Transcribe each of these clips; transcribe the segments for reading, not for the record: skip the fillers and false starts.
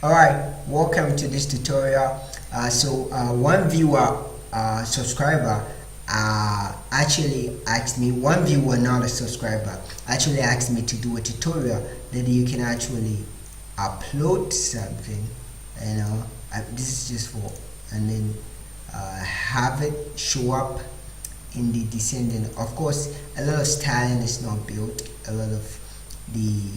Alright, welcome to this tutorial. One viewer subscriber actually asked me, one viewer, not a subscriber, actually asked me to do a tutorial that you can actually upload something, this is just for, and then have it show up in the descending. Of course, a lot of styling is not built, a lot of the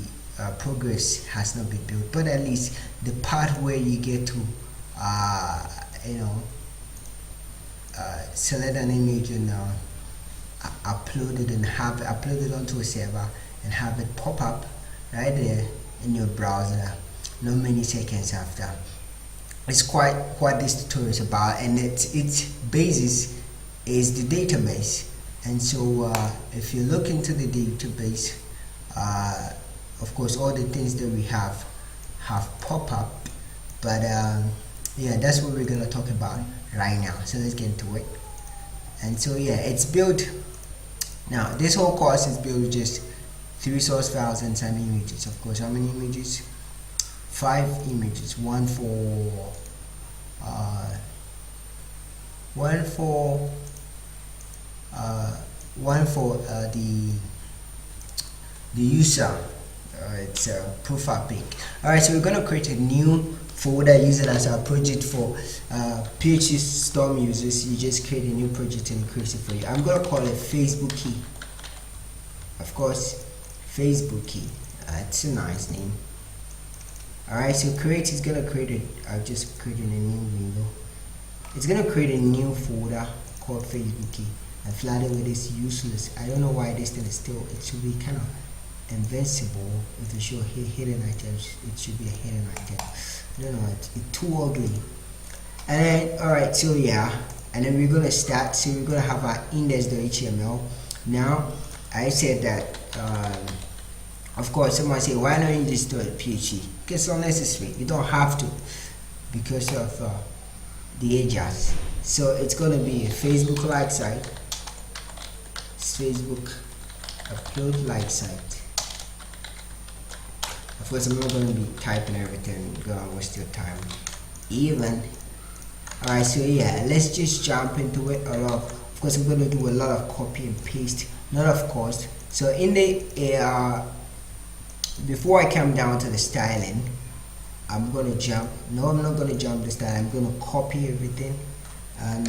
progress has not been built, but at least the part where you get to select an image and upload it and have it uploaded onto a server and have it pop up right there in your browser not many seconds after. It's quite what this tutorial is about, and its basis is the database. And so if you look into the database, of course all the things that we have pop up, but yeah, that's what we're gonna talk about right now. So let's get into it. And so yeah, it's built. Now this whole course is built with just 3 source files and some images. Of course, how many images? 5 images. One for the user. It's a profile pic. Alright, so we're going to create a new folder, use it as our project for PHP Storm users. You just create a new project and it creates it for you. I'm going to call it Facebook Key. Of course, Facebook Key. It's a nice name. Alright, so create is going to create it. I've just created a new window. It's going to create a new folder called Facebook Key. I flooded with this useless. I don't know why this thing is still, it should be kind of invincible. If you show hidden items, it should be a hidden item. I don't know, it's too ugly. And then alright, so yeah, and then we're gonna start. So we're gonna have our index.html. Now I said that of course someone say, why don't you just do it PHP? Because it's unnecessary. You don't have to because of the edges. So it's gonna be a Facebook like site. It's Facebook upload like site. Of course, I'm not going to be typing everything, gonna waste your time even. Alright, so yeah, let's just jump into it. Of course, I'm going to do a lot of copy and paste, not of course. So in the before I come down to the styling, I'm going to jump. No, I'm not going to jump the style. I'm going to copy everything and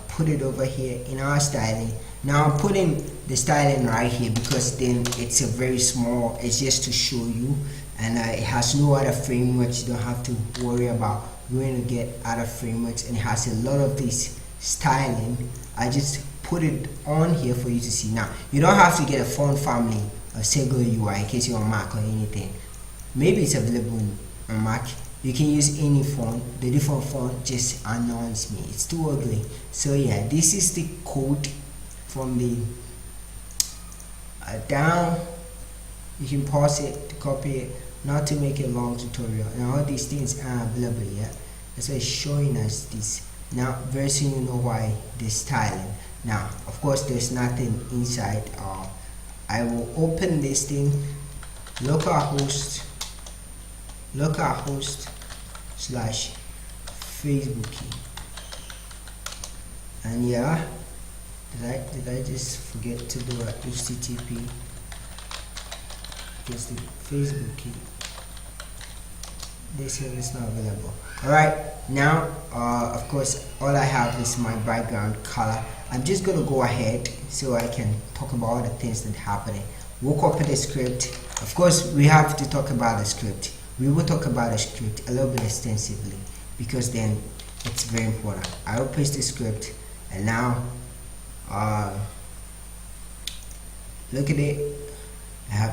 put it over here in our styling. Now I'm putting the styling right here because then it's a very small, it's just to show you, and it has no other frameworks. You don't have to worry about going to get other frameworks, and it has a lot of this styling. I just put it on here for you to see. Now you don't have to get a font family or single UI in case you're on Mac or anything. Maybe it's available on Mac. You can use any font. The different font just annoys me. It's too ugly. So yeah, this is the code from the down. You can pause it to copy it, not to make a long tutorial. And all these things are available yet. That's why it's showing us this. Now very soon you know why this styling. Now of course there's nothing inside. I will open this thing, localhost /Facebook key, and yeah, did I just forget to do a HTTP? Because the Facebook key, this one is not available. Alright, now of course all I have is my background color. I'm just gonna go ahead so I can talk about all the things that are happening. We'll copy the script. Of course we have to talk about the script. We will talk about the script a little bit extensively because then it's very important. I will paste the script, and now look at it.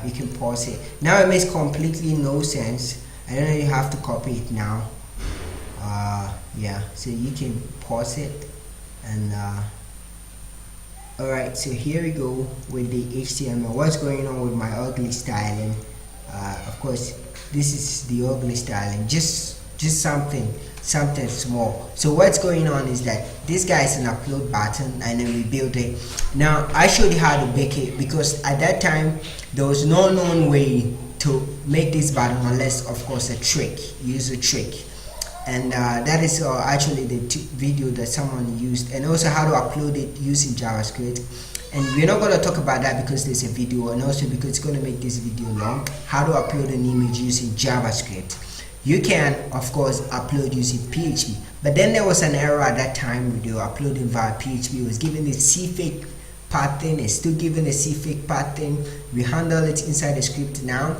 You can pause it. Now it makes completely no sense. I don't know, you have to copy it now. Yeah, so you can pause it, and alright, so here we go with the HTML. What's going on with my ugly styling? Of course, this is the ugly styling, just something small. So what's going on is that this guy is an upload button, and then we built it. Now I showed you how to bake it because at that time there was no known way to make this button, unless of course a trick, use a trick. And that is actually the video that someone used, and also how to upload it using JavaScript. And we're not going to talk about that because there's a video, and also because it's going to make this video long. How to upload an image using JavaScript. You can of course upload using PHP, but then there was an error at that time when they were uploading via PHP. It was given the CFake pattern. It's still given the CFake pattern. We handle it inside the script now,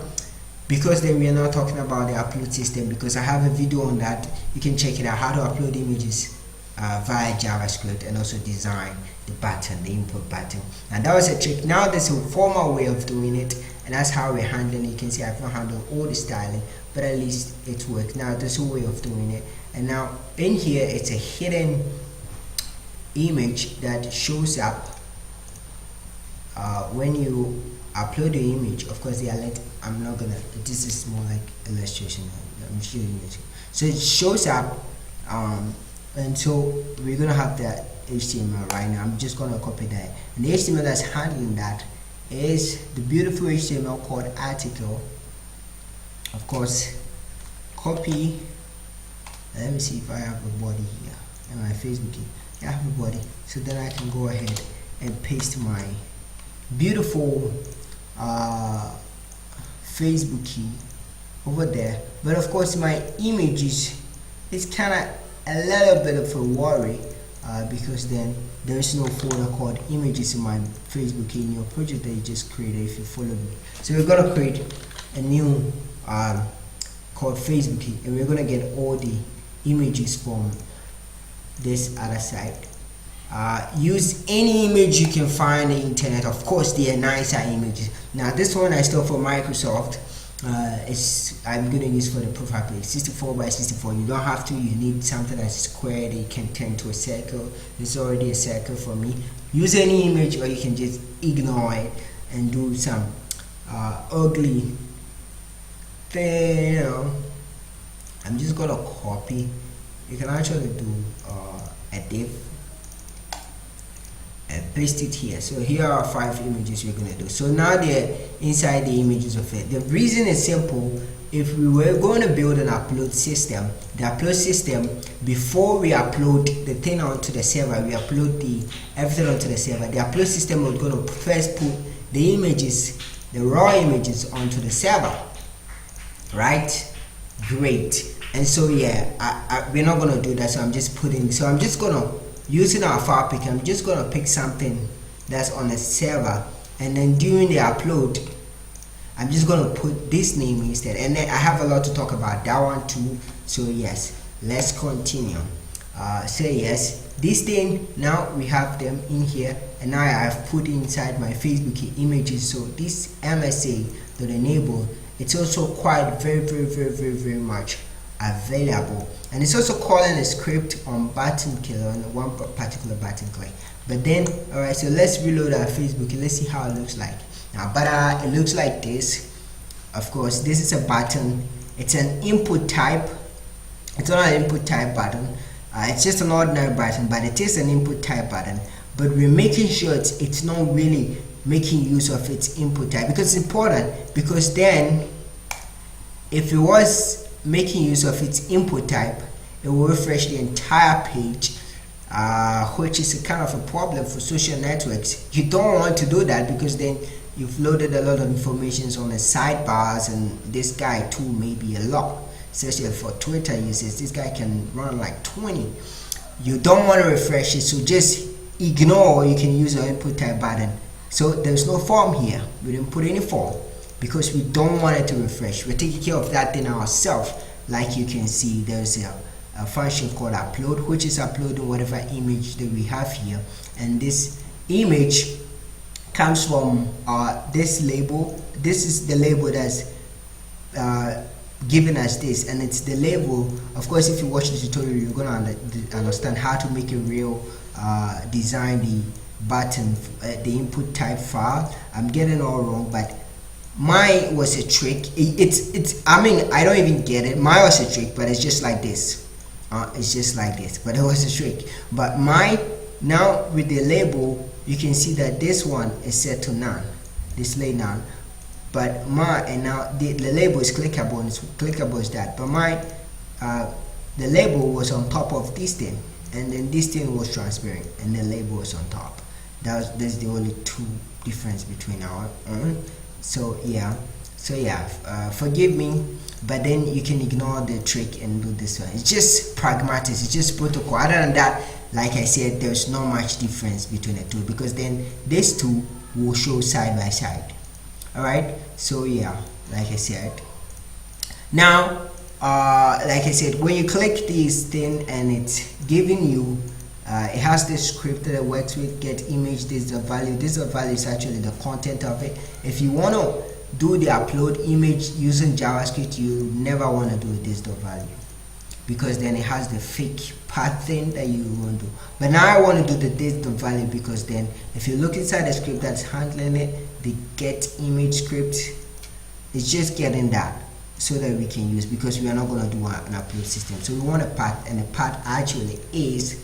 because then we are not talking about the upload system, because I have a video on that. You can check it out, how to upload images via JavaScript, and also design the button, the input button. And that was a trick. Now there's a formal way of doing it, and that's how we're handling it. You can see I've not handled all the styling, but at least it works. Now there's a way of doing it, and now in here it's a hidden image that shows up when you upload the image. Of course, I'm not gonna, this is more like illustration. I'm showing it. So it shows up, and so we're gonna have the HTML right now. I'm just gonna copy that, and the HTML that's handling that is the beautiful HTML called article. Of course, copy. Let me see if I have a body here in my Facebook key. I have a body, so then I can go ahead and paste my beautiful Facebook key over there. But of course, my images, it's kind of a little bit of a worry, because then there is no folder called images in my Facebook key in your project that you just created if you follow me. So we're going to create a new called Facebook key, and we're going to get all the images from this other side. Use any image you can find on the internet. Of course, they are nicer images. Now this one I stole from Microsoft. I'm going to use for the profile page, 64 by 64. You don't have to. You need something that's square that you can turn to a circle. It's already a circle for me. Use any image, or you can just ignore it and do some ugly thing, you know. I'm just gonna copy. You can actually do a div and paste it here. So here are 5 images we're gonna do. So now they're inside the images of it. The reason is simple. If we were going to build an upload system, the upload system, before we upload the thing onto the server, we upload everything onto the server. The upload system is going to first put the images, the raw images, onto the server, right? Great. And so yeah, we're not going to do that. So I'm just putting. So I'm just going to, using our file picker, I'm just going to pick something that's on the server, and then during the upload, I'm just going to put this name instead. And then I have a lot to talk about that one too. So yes, let's continue. Say yes, this thing, now we have them in here, and now I have put inside my Facebook key images. So this MSA.enable, it's also quite very much available, and it's also calling a script on button click, on one particular button click. But then, all right, so let's reload our Facebook key. Let's see how it looks like now. But it looks like this. Of course, this is a button. It's an input type. It's not an input type button. It's just an ordinary button, but it is an input type button. But we're making sure it's not really making use of its input type, because it's important. Because then, if it was making use of its input type, it will refresh the entire page, which is a kind of a problem for social networks. You don't want to do that, because then you've loaded a lot of information on the sidebars, and this guy too may be a lot, especially for Twitter users. This guy can run like 20. You don't want to refresh it, so just ignore. You can use your input type button. So there's no form here. We didn't put any form because we don't want it to refresh. We're taking care of that thing ourselves. Like you can see, there's a function called upload, which is uploading whatever image that we have here, and this image comes from this label. This is the label that's giving us this, and it's the label. Of course, if you watch the tutorial, you're gonna understand how to make a real design the button, the input type file. I'm getting all wrong, but mine was a trick. I mean, I don't even get it. Mine was a trick, but it's just like this. It's just like this, but it was a trick. But mine, now with the label, you can see that this one is set to none, display none. but my, and now the label is clickable, and clickable is that, but my the label was on top of this thing, and then this thing was transparent and the label was on top. That's the only two difference between our own. So yeah, forgive me, but then you can ignore the trick and do this one. It's just pragmatic, it's just protocol. Other than that, like I said, there's not much difference between the two, because then these two will show side by side. Alright, so yeah, like I said, now like I said, when you click this thing and it's giving you it has this script that it works with, get image, this is the value. This is the value, is actually the content of it. If you want to do the upload image using JavaScript, you never want to do this the value, because then it has the fake path thing that you want to do. But now I want to do the this the value, because then if you look inside the script that's handling it, the get image script, it's just getting that so that we can use, because we are not going to do an upload system. So we want a path, and the path actually is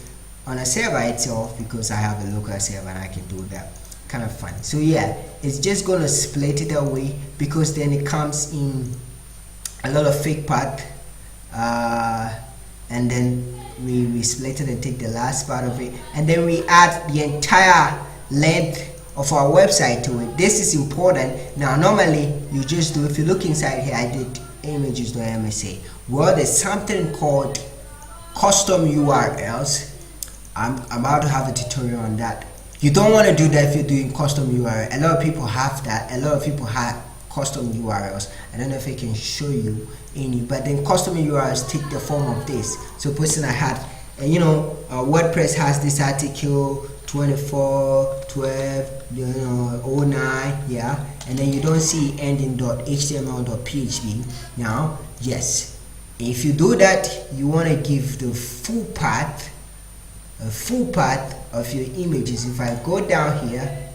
on a server itself, because I have a local server and I can do that. Kind of fun. So yeah, it's just gonna split it away, because then it comes in a lot of fake path, and then we split it and take the last part of it, and then we add the entire length of our website to it. This is important. Now normally you just do, if you look inside here, I did images.msa. well, there's something called custom URLs. I'm about to have a tutorial on that. You don't want to do that if you're doing custom URL. A lot of people have that. A lot of people have custom URLs. I don't know if I can show you any, but then custom URLs take the form of this. So person I had, you know, WordPress has this article 24/12, 09, yeah, and then you don't see ending .html.php. Now, yes, if you do that, you want to give the full path, a full path of your images. If I go down here,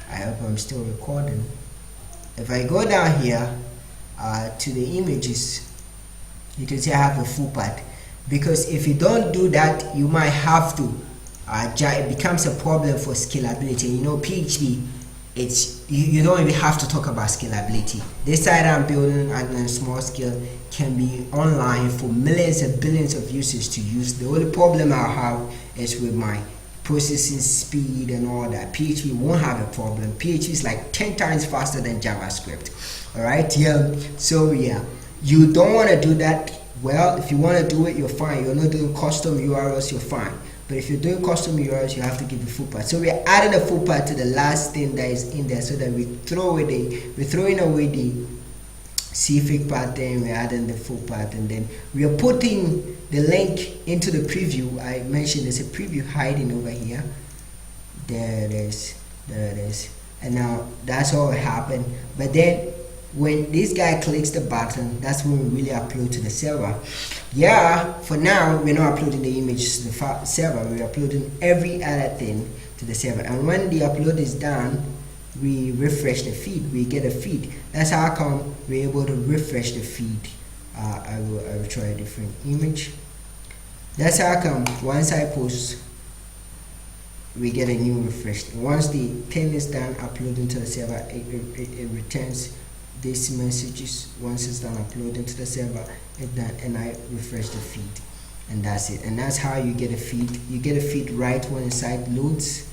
I hope I'm still recording. If I go down here to the images, you can see I have a full path, because if you don't do that, you might have to it becomes a problem for scalability. You know, PHP, it's you don't even have to talk about scalability. This site I'm building at a small scale can be online for millions and billions of users to use. The only problem I have is with my processing speed and all that. PHP won't have a problem. PHP is like 10 times faster than JavaScript. Alright, yeah. So yeah, you don't want to do that. Well, if you want to do it, you're fine. You're not doing custom URLs, you're fine. But if you're doing custom URLs, you have to give a full path. So we're adding a full path to the last thing that is in there, so that we're throwing away the CFig path, then we're adding the full path, and then we are putting the link into the preview. I mentioned there's a preview hiding over here. There it is. And now that's all happened. But then when this guy clicks the button, that's when we really upload to the server. Yeah, for now we're not uploading the images to the server, we're uploading every other thing to the server, and when the upload is done, we refresh the feed, we get a feed. That's how come we're able to refresh the feed. I will try a different image. That's how come once I post, we get a new refresh. Once the thing is done uploading to the server, it returns these messages. Once it's done uploading to the server, it's done, and I refresh the feed, and that's it. And that's how you get a feed. You get a feed right when the site loads,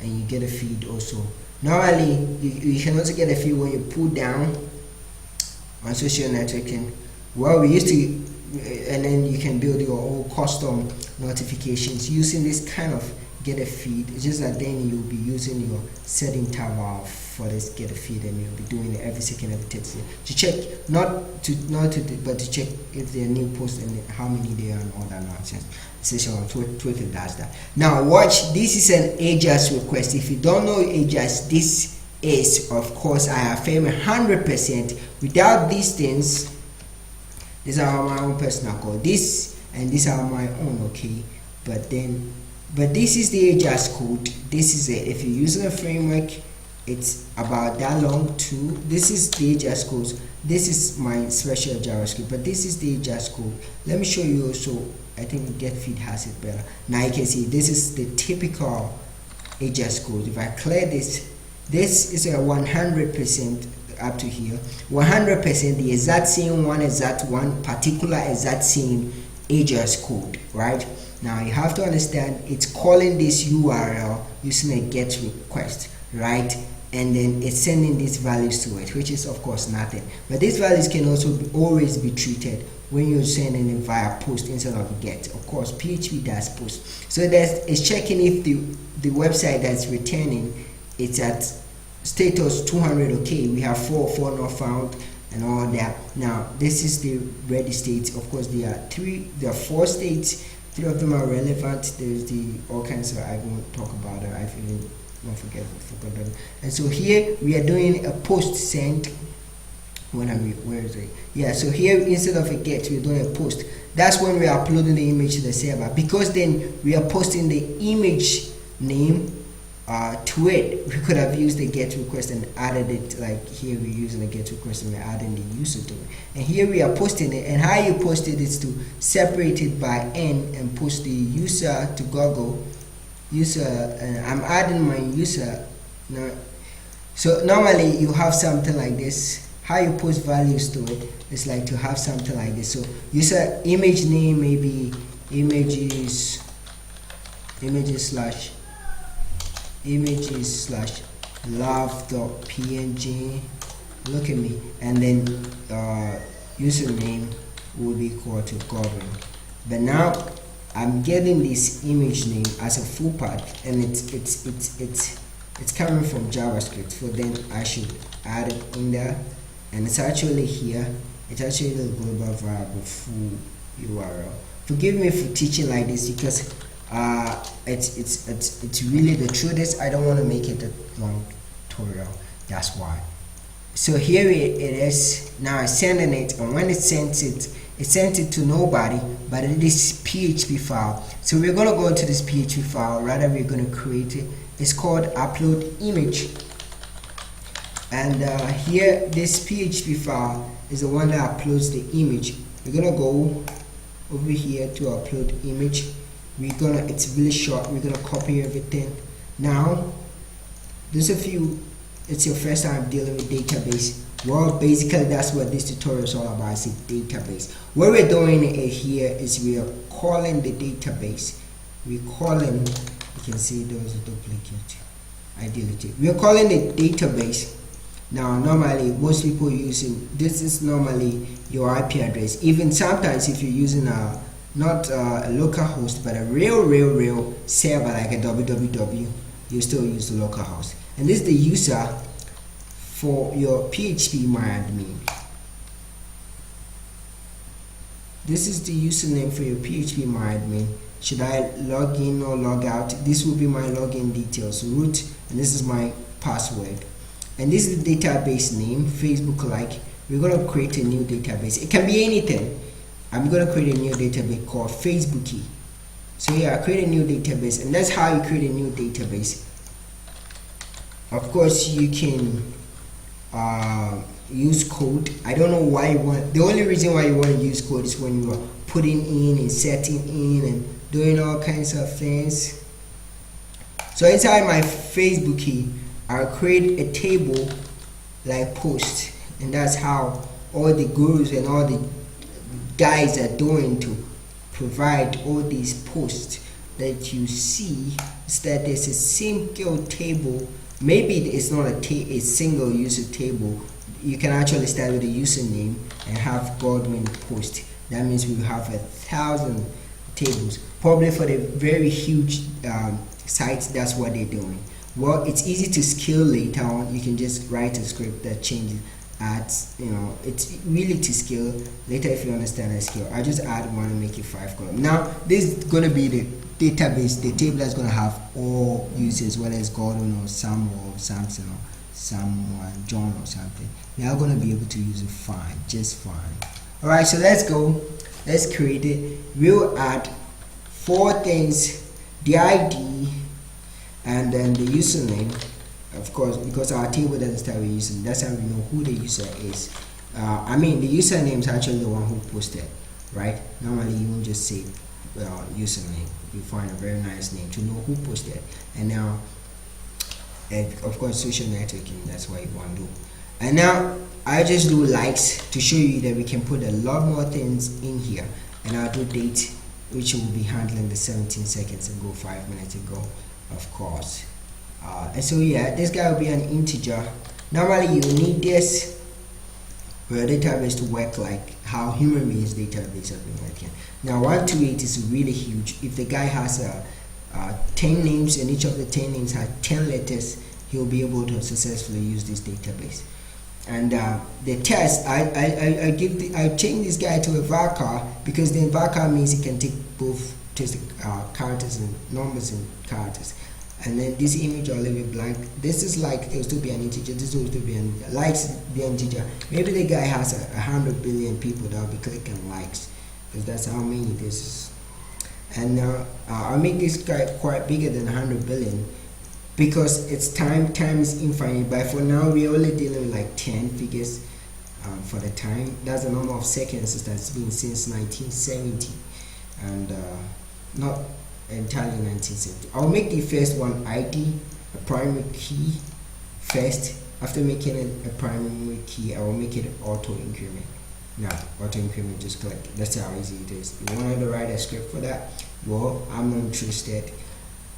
and you get a feed also. Normally, you can also get a feed when you pull down on social networking. Well, we used to, and then you can build your own custom notifications using this kind of get a feed. It's just that then you'll be using your setting tab for this get a feed, and you'll be doing it every second, every 10 seconds to check, but to check if there are new posts and how many there are and all that nonsense. Session on Twitter does that. Now watch, this is an Ajax request. If you don't know Ajax, this is, of course, I affirm 100%. Without these things, these are my own personal code. This and these are my own, okay? But this is the Ajax code. This is it. If you're using a framework, it's about that long too. This is the Ajax code. This is my special JavaScript, but this is the Ajax code. Let me show you also. I think GetFeed has it better. Now you can see this is the typical Ajax code. If I clear this, this is a 100%. up to here, 100% the exact same one particular exact same Ajax code, right? Now you have to understand it's calling this URL using a GET request, right? And then it's sending these values to it, which is of course nothing. But these values can also always be treated when you're sending it via post instead of GET. Of course, PHP does post. So it's checking if the website that's returning it's at status 200. Okay, we have 4 not found and all that. Now this is the ready state. Of course, there are 4 states. 3 of them are relevant. There's the all kinds of, I won't talk about it. I've even forgot them. And so here we are doing a post send. Where is it? Yeah, so here instead of a GET we're doing a post. That's when we are uploading the image to the server, because then we are posting the image name to it. We could have used the GET request and added it, like here we're using the GET request and we're adding the user to it. And here we are posting it, and how you post it is to separate it by N and post the user to Google user, and I'm adding my user now. So normally you have something like this. How you post values to it is like to have something like this. So user image name, maybe images slash love.png, look at me, and then username will be equal to Gordon. But now I'm getting this image name as a full part, and it's coming from JavaScript. So then I should add it in there, and it's actually here. It's actually the global variable full URL. Forgive me for teaching like this, because it's really the truth is I don't want to make it a long tutorial. That's why. So here it is. Now I'm sending it, and when it sends it to nobody, but it is PHP file. So we're going to go into this PHP file. Rather, we're going to create it. It's called upload image, and here this PHP file is the one that uploads the image. We're going to go over here to upload image. It's really short. We're going to copy everything. Now there's a few, it's your first time dealing with database. Well, basically that's what this tutorial is all about. It's a database. What we're doing here is we are calling the database. We're calling, you can see there was a duplicate, I deleted it. We're calling the database. Now normally most people using this is normally your IP address. Even sometimes if you're using not a local host but a real server like a www, you still use the local host. And this is the user for your PHP-MyAdmin. This is the username for your PHP-MyAdmin. Should I log in or log out? This will be my login details, root, and this is my password. And this is the database name, Facebook-like. We're going to create a new database. It can be anything. I'm going to create a new database called Facebooky. So yeah, create a new database, and that's how you create a new database. Of course, you can use code. I don't know why you want. The only reason why you want to use code is when you are putting in and setting in and doing all kinds of things. So inside my Facebooky, I'll create a table like post, and that's how all the gurus and all the guys are doing to provide all these posts that you see. Is that there's a single table. Maybe it's not a single user table. You can actually start with a username and have Godwin post. That means we have 1,000 tables. Probably for the very huge sites, that's what they're doing. Well, it's easy to scale later on. You can just write a script that changes adds, it's really to scale later if you understand the scale. I just add one and make it 5 columns. Now this is going to be the database, the table that's going to have all users, whether it's Gordon or Sam or Samson or someone, John or something. They are going to be able to use it fine, just fine. Alright, so let's go. Let's create it. We'll add 4 things: the ID, and then the username. Of course, because our table doesn't start with username, that's how we know who the user is. I mean, the username is actually the one who posted, right? Normally, you won't just say username. You find a very nice name to know who posted. And now, of course, social networking, that's what you want to do. And now I just do likes to show you that we can put a lot more things in here. And I'll do date, which will be handling the 17 seconds ago, 5 minutes ago, of course. And so yeah, this guy will be an integer. Normally you need this for your database to work like how human beings database have been working. Now 128 is really huge. If the guy has 10 names and each of the 10 names has 10 letters, he'll be able to successfully use this database. And the test, I change this guy to a varchar because the varchar means it can take both characters and numbers and characters. And then this image I'll leave it blank. This is like, it'll still be an integer. This will still be an likes be an integer. Maybe the guy has 100 billion people that will be clicking likes, because that's how many this is. And I'll make this guy quite bigger than 100 billion because it's time is infinite. But for now we're only dealing with like 10 figures for the time. That's the number of seconds that's been since 1970, and not entirely 1970. I'll make the first one ID, a primary key first. After making it a primary key, I will make it auto increment. Now auto increment, just click. That's how easy it is. You want to write a script for that? Well, I'm not interested,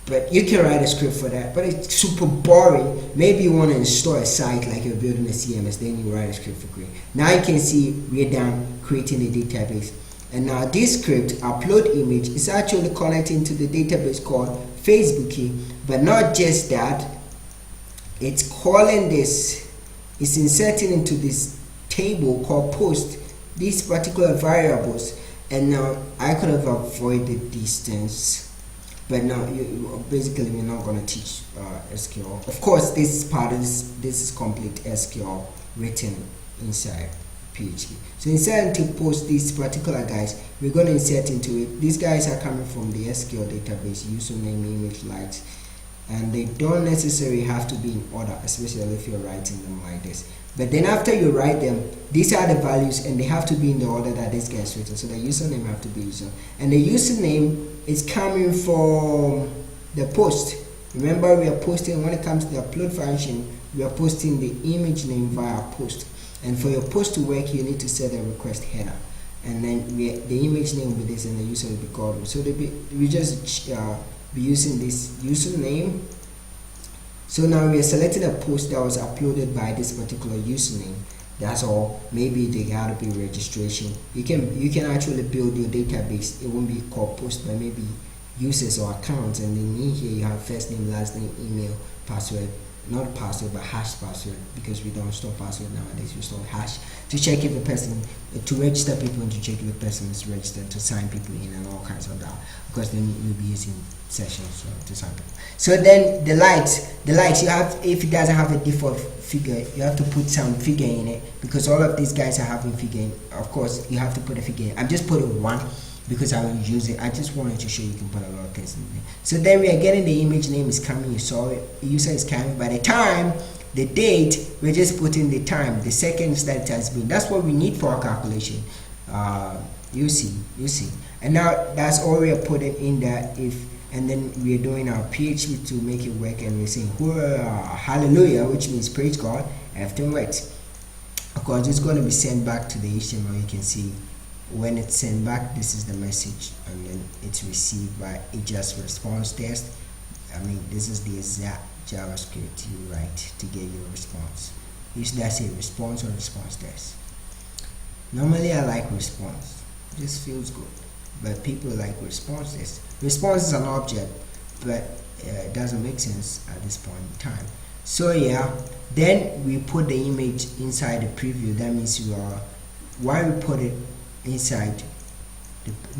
but you can write a script for that, but it's super boring. Maybe you want to install a site like you're building a CMS, then you write a script for create. Now you can see we're done creating a database. And now this script, upload image, is actually connecting to the database called Facebook key. But not just that, it's calling this, it's inserting into this table called post these particular variables. And now I could have avoided distance, but now basically we're not going to teach SQL. Of course, this part is this is complete SQL written inside PHP. So instead to post these particular guys, we're going to insert into it. These guys are coming from the SQL database, username, image, likes, and they don't necessarily have to be in order, especially if you're writing them like this. But then after you write them, these are the values and they have to be in the order that this guy is written. So the username have to be user, and the username is coming from the post. Remember, we are posting, when it comes to the upload function, we are posting the image name via post. And for your post to work, you need to set a request header, and then the image name will be this and the user will be called. So we just be using this username. So now we are selecting a post that was uploaded by this particular username. That's all. Maybe they got to be registration. You can actually build your database. It won't be called post, but maybe users or accounts, and then in here you have first name, last name, email, password. Not password, but hash password, because we don't store password nowadays. We store hash to check if a person, to register people and to check if a person is registered, to sign people in and all kinds of that. Because then you'll be using sessions to sign people. So then the likes you have, if it doesn't have a default figure, you have to put some figure in it, because all of these guys are having figure in. Of course, you have to put a figure in. I'm just putting one because I will use it. I just wanted to show you can put a lot of things in there. So then we are getting the image name is coming, you saw it, the user is coming. By the time, the date, we're just putting the time, the seconds that it has been. That's what we need for our calculation. You see. And now that's all we are putting in there. And then we are doing our PHP to make it work, and we're saying hallelujah, which means praise God, everything works. Of course, it's going to be sent back to the HTML. You can see when it's sent back, this is the message, and then it's received by a just response test. I mean, this is the exact JavaScript you write to get your response. Usually I say response or response test. Normally I like response, it just feels good, but people like response test. Response is an object, but it doesn't make sense at this point in time. So yeah, then we put the image inside the preview. That means why we put it inside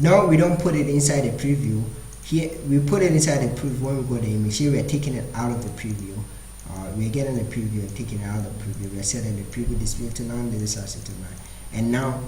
no, we don't put it inside the preview. Here we put it inside the preview when we go to the image. Here we are taking it out of the preview. We are getting the preview and taking it out of the preview. We are setting the preview display to none, the size to 9. And now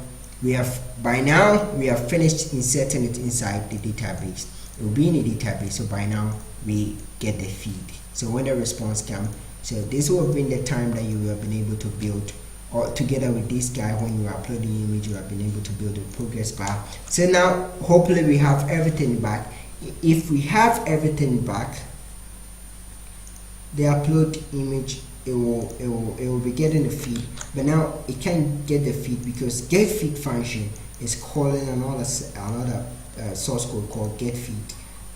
we have finished inserting it inside the database. It will be in the database, so by now we get the feed. So when the response comes, so this will have been the time that you have been able to build, or together with this guy, when you upload the image, you have been able to build a progress bar. So now hopefully we have everything back. If we have everything back, the upload image it will be getting the feed, but now it can't get the feed because get feed function is calling another source code called get feed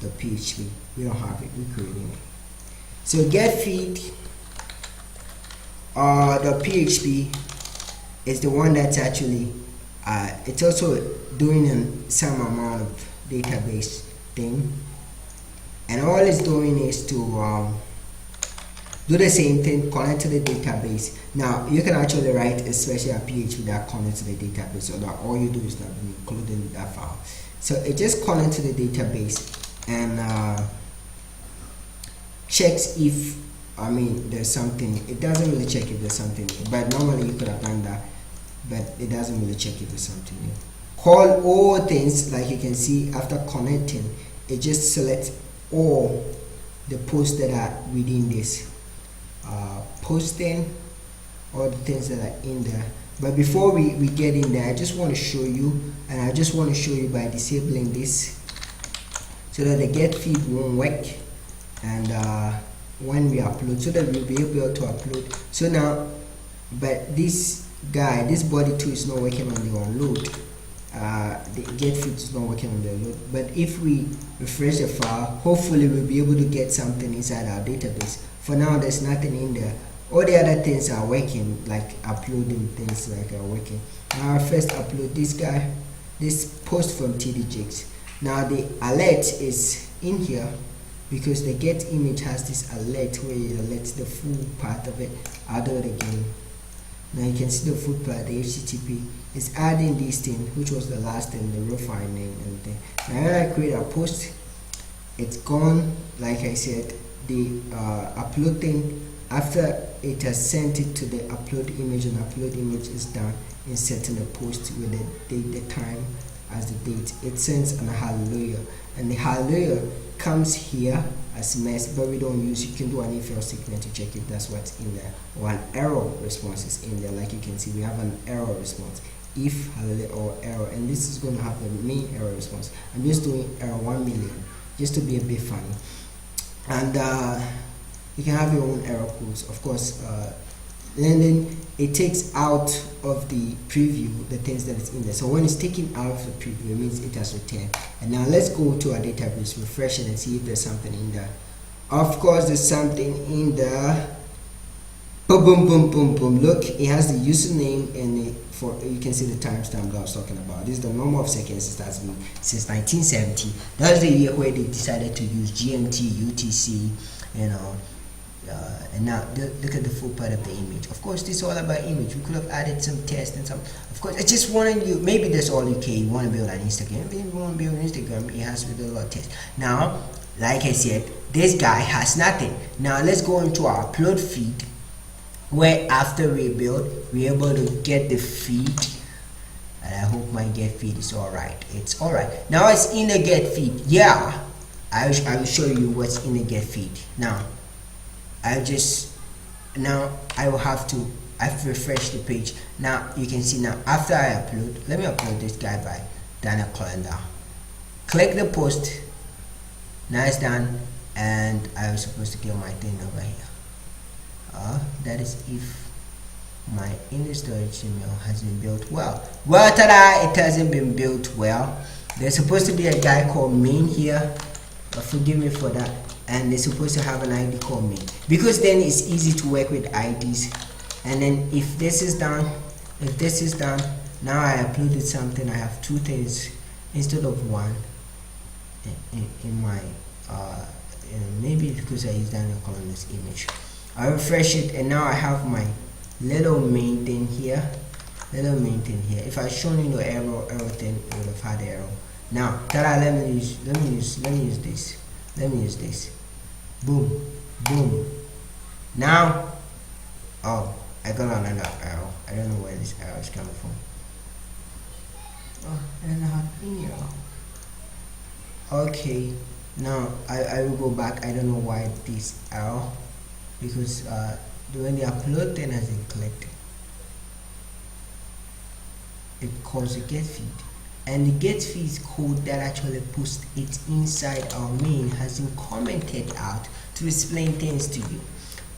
the PHP. We don't have it, we're creating it. So get feed the PHP is the one that's actually it's also doing some amount of database thing, and all it's doing is to do the same thing, connect to the database. Now you can actually write especially a PHP that connects to the database, so that all you do is not including that file. So it just connects to the database and checks if there's something. It doesn't really check if there's something, but normally you could have done that, but it doesn't really check if there's something new. Call all things, like you can see after connecting, it just selects all the posts that are within this posting, all the things that are in there. But before we get in there, I just want to show you, and I just want to show you by disabling this so that the get feed won't work, and when we upload, so that we'll be able to upload. So now, but this guy, this body 2 is not working on the unload. The get feed is not working on the load. But if we refresh the file, hopefully we'll be able to get something inside our database. For now, there's nothing in there. All the other things are working, like uploading things like are working. Now I first upload this guy, this post from TDJX. Now the alert is in here because the get image has this alert where it alerts the full part of it. I'll do it again. Now you can see the full part, the HTTP is adding this thing, which was the last thing, the refining and everything. Now when I create a post, it's gone. Like I said, the upload thing, after it has sent it to the upload image, and upload image is done, inserting the post with the date, the time as the date, it sends an hallelujah, and the hallelujah comes here as mess, but we don't use. You can do an if else statement to check if that's what's in there, or an error response is in there. Like you can see, we have an error response, if hallelujah or error, and this is going to have the main error response. I'm just doing error 1 million just to be a bit funny, and you can have your own error codes, of course. And then it takes out of the preview the things that is in there. So when it's taken out of the preview, it means it has returned. And now let's go to our database, refresh it, and see if there's something in there. Of course, there's something in there. Boom, boom, boom, boom, boom. Look, it has the username, and you can see the timestamp that I was talking about. This is the number of seconds it has been since 1970. That's the year where they decided to use GMT, UTC, you know. And now look at the full part of the image. Of course, this is all about image. We could have added some text and some. Of course, I just wanted you. Maybe that's all you can. You want to build on Instagram. Maybe you want to build on Instagram. It has to be a lot of text. Now, like I said, this guy has nothing. Now let's go into our upload feed, where after we build, we're able to get the feed. And I hope my get feed is all right. It's all right. Now it's in the get feed. Yeah, I will show you what's in the get feed now. I will have to refresh the page. Now you can see, now after I upload, let me upload this guy by Dana Calendar. Click the post. Now it's done, and I was supposed to get my thing over here. That is if my index.html has been built well. Well, tada! It hasn't been built well. There's supposed to be a guy called main here, but forgive me for that. And they're supposed to have an ID called main, because then it's easy to work with IDs. And then if this is done, now I uploaded something. I have 2 things instead of 1 in my maybe because I used Daniel Colonel's image. I refresh it, and now I have my little main thing here. If I shown you the error thing, it would have had error. Now let me use this. Boom, boom. Now, oh, I got another arrow. I don't know where this arrow is coming from. Oh, I don't know how to clean arrow. Okay, now I will go back. I don't know why this arrow, because when the upload thing hasn't clicked, it calls the get feed. And the get feed code that actually puts it inside our main has been commented out to explain things to you.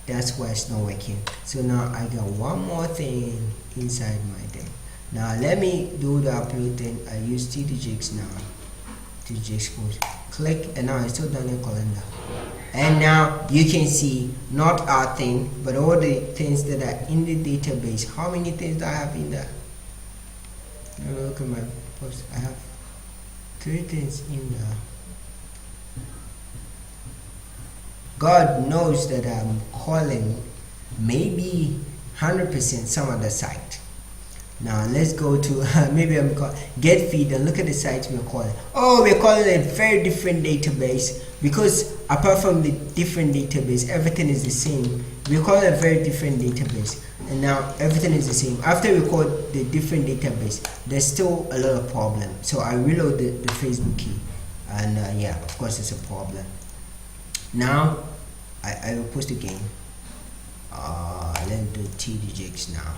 that's why it's not working. So now I got one more thing inside my thing. Now let me do the upload thing. I use TDJX now. TDJX post. Click, and now it's still done in calendar. And now you can see not our thing, but all the things that are in the database. How many things do I have in there? Now look at my post. I have 3 things in there. God knows that I'm calling maybe 100% some other site. Now let's go to maybe I'm called get feed and look at the sites we're calling. Oh, we're calling a very different database, because apart from the different database, everything is the same. We call it a very different database, and now everything is the same. After we call the different database, there's still a lot of problem. So I reload the Facebook key, and yeah, of course it's a problem. Now I will post again. Let's do TDJX now.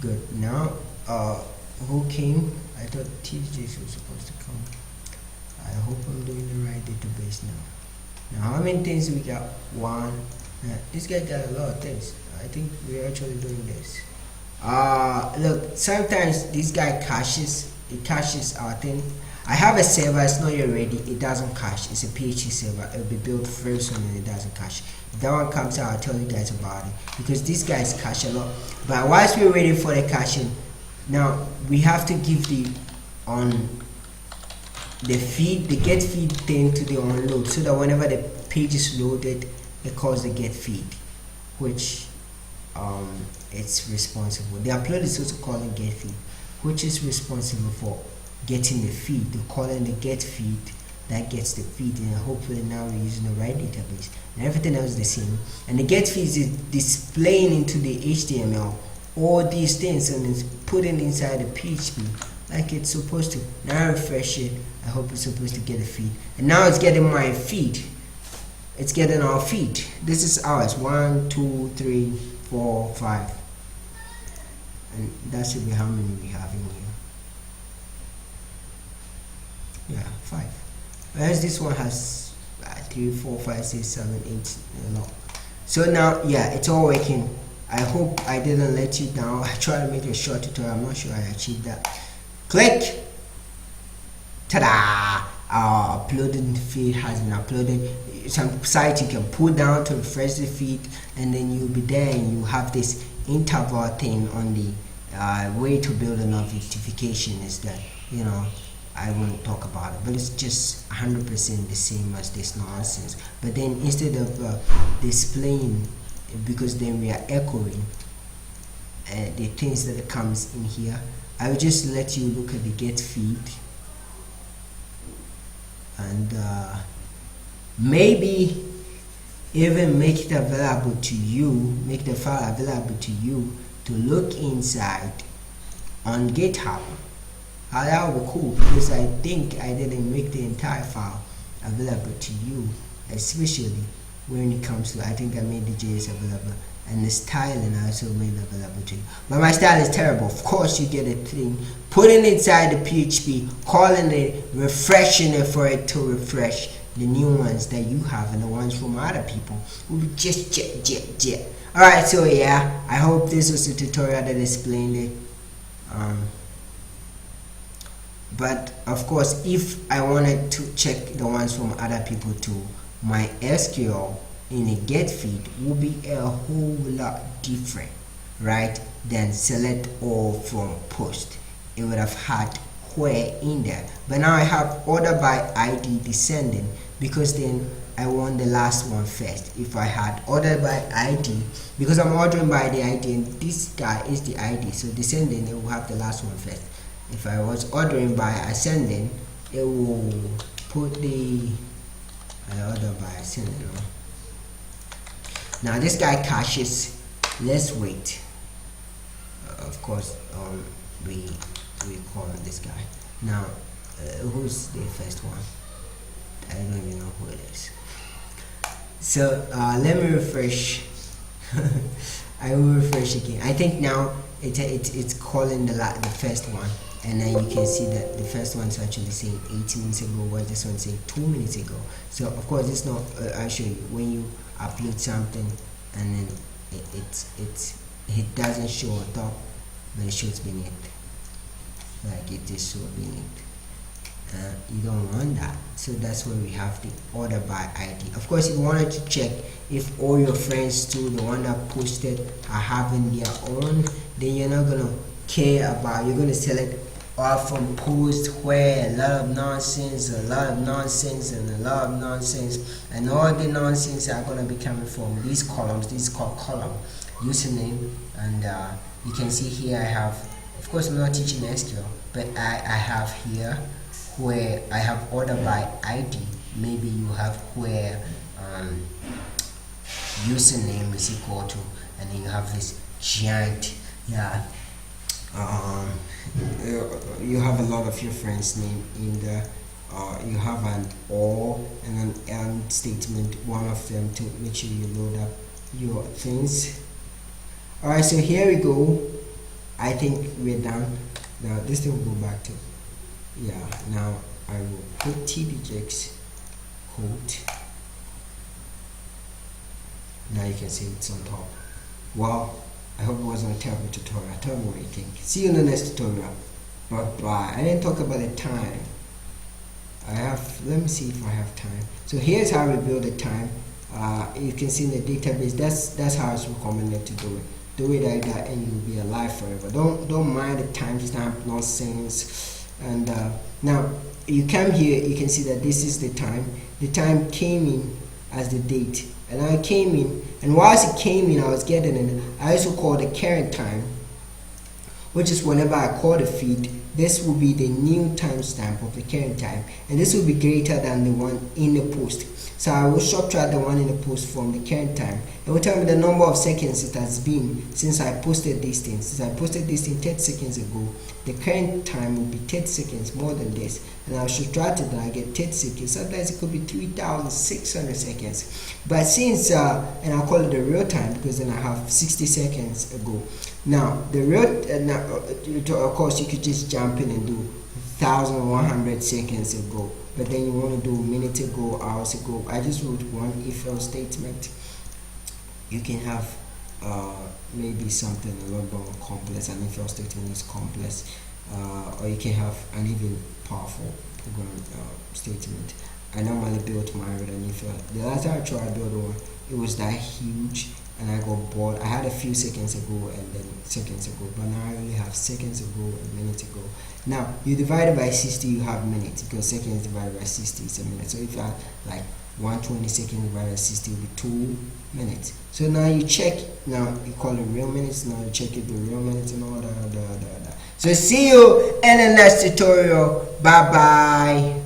Good. Now who came? I thought TDJX was supposed to come. I hope I'm doing the right database now. Now how many things we got? 1. This guy got a lot of things. I think we're actually doing this. Look, sometimes this guy caches. It caches our thing. I have a server, it's not yet ready, it doesn't cache. It's a PHP server, it will be built very soon and it doesn't cache. If that one comes out, I'll tell you guys about it, because these guys cache a lot. But whilst we're waiting for the caching, now we have to give the feed, the get feed thing to the onload, so that whenever the page is loaded, it calls the get feed, which it's responsible. The upload is also calling get feed, which is responsible for getting the feed. They're calling the get feed that gets the feed, and hopefully now we're using the right database, and everything else is the same. And the get feed is displaying into the HTML all these things, and it's putting inside the PHP like it's supposed to. Now I refresh it. I hope it's supposed to get a feed, and now it's getting my feed. It's getting our feed. This is ours. 1, 2, 3, 4, 5, and that should be how many we have in here. Yeah, 5. Whereas this one has 3, 4, 5, 6, 7, 8, a lot. So now, yeah, it's all working. I hope I didn't let you down. I tried to make a short tutorial. I'm not sure I achieved that. Click. Ta-da! Our uploading feed has been uploaded. Some site you can pull down to refresh the feed, and then you'll be there, and you have this interval thing on the way to build a notification. Is that, you know, I won't talk about it, but it's just 100% the same as this nonsense. But then instead of displaying, because then we are echoing the things that comes in here, I will just let you look at the get feed, and maybe even make it available to you, make the file available to you to look inside on GitHub. That would be cool, because I think I didn't make the entire file available to you, especially when it comes to, I think I made the JS available, and the styling I also made available to you. But my style is terrible. Of course, you get a thing, putting inside the PHP, calling it, refreshing it for it to refresh the new ones that you have, and the ones from other people will be just jet. Alright, so yeah, I hope this was a tutorial that explained it. But of course, if I wanted to check the ones from other people too, MySql in a get feed will be a whole lot different, right, than select all from post. It would have had where in there, but now I have order by ID descending, because then I want the last one first. If I had order by ID, because I'm ordering by the ID, and this guy is the ID, so descending, it will have the last one first. If I was ordering by ascending, it will put the order by ascending. Now this guy caches. Let's wait. Of course, we call this guy. Now, who's the first one? I don't even know who it is. So let me refresh. I will refresh again. I think now it's calling the first one. and then you can see that the first one's actually saying 8 minutes ago, while this one's saying 2 minutes ago. So of course it's not actually when you upload something and then it doesn't show on top, but it shows beneath, like it is shown beneath. You don't want that, so that's where we have the order by ID. Of course, if you wanted to check if all your friends too, the one that posted, are having their own, then you're not gonna care about, you're gonna select all from post where a lot of nonsense, a lot of nonsense, and a lot of nonsense, and all the nonsense are gonna be coming from these columns. This is called column username, and you can see here I have, of course I'm not teaching SQL, but I have here where I have order by ID. Maybe you have where username is equal to, and then you have this giant, yeah, you have a lot of your friends' name in there. You have an or and an and statement, one of them, to make sure you load up your things. Alright, so here we go. I think we're done. Now this thing will go back to, yeah, now I will put tbjx code. Now you can see it's on top. Wow, I hope it wasn't a terrible tutorial. Tell me what you think. See you in the next tutorial. Bye. I didn't talk about the time. Let me see if I have time. So here's how we build the time. You can see in the database, that's how it's recommended to do it. Do it like that and you'll be alive forever. Don't mind the timestamp nonsense. And now you come here, you can see that this is the time. The time came in as the date, and I came in, and whilst it came in, I was getting it. I also call the current time, which is whenever I call the feed, this will be the new timestamp of the current time, and this will be greater than the one in the post. So I will subtract the one in the post from the current time. It will tell me the number of seconds it has been since I posted this thing. Since I posted this thing 30 seconds ago, the current time will be 30 seconds more than this. And I'll subtract it and I get 30 seconds. Sometimes it could be 3,600 seconds. But since, and I'll call it the real time because then I have 60 seconds ago. Now, the real, of course, you could just jump in and do 1,100 seconds ago. But then you want to do minutes ago, hours ago. I just wrote one if-else statement. You can have maybe something a lot more complex. An if-else statement is complex, or you can have an even powerful program statement. I normally build mine with an if-else. The last time I tried building one, it was that huge, and I got bored. I had a few seconds ago and then seconds ago, but now I only have seconds ago and minutes ago. Now you divide it by 60, you have minutes, because seconds divided by 60 is a minute. So if you have like 120 seconds divided by 60 will be 2 minutes. So now you check, now you call it real minutes, now you check it the real minutes and all that. So see you in the next tutorial. Bye bye.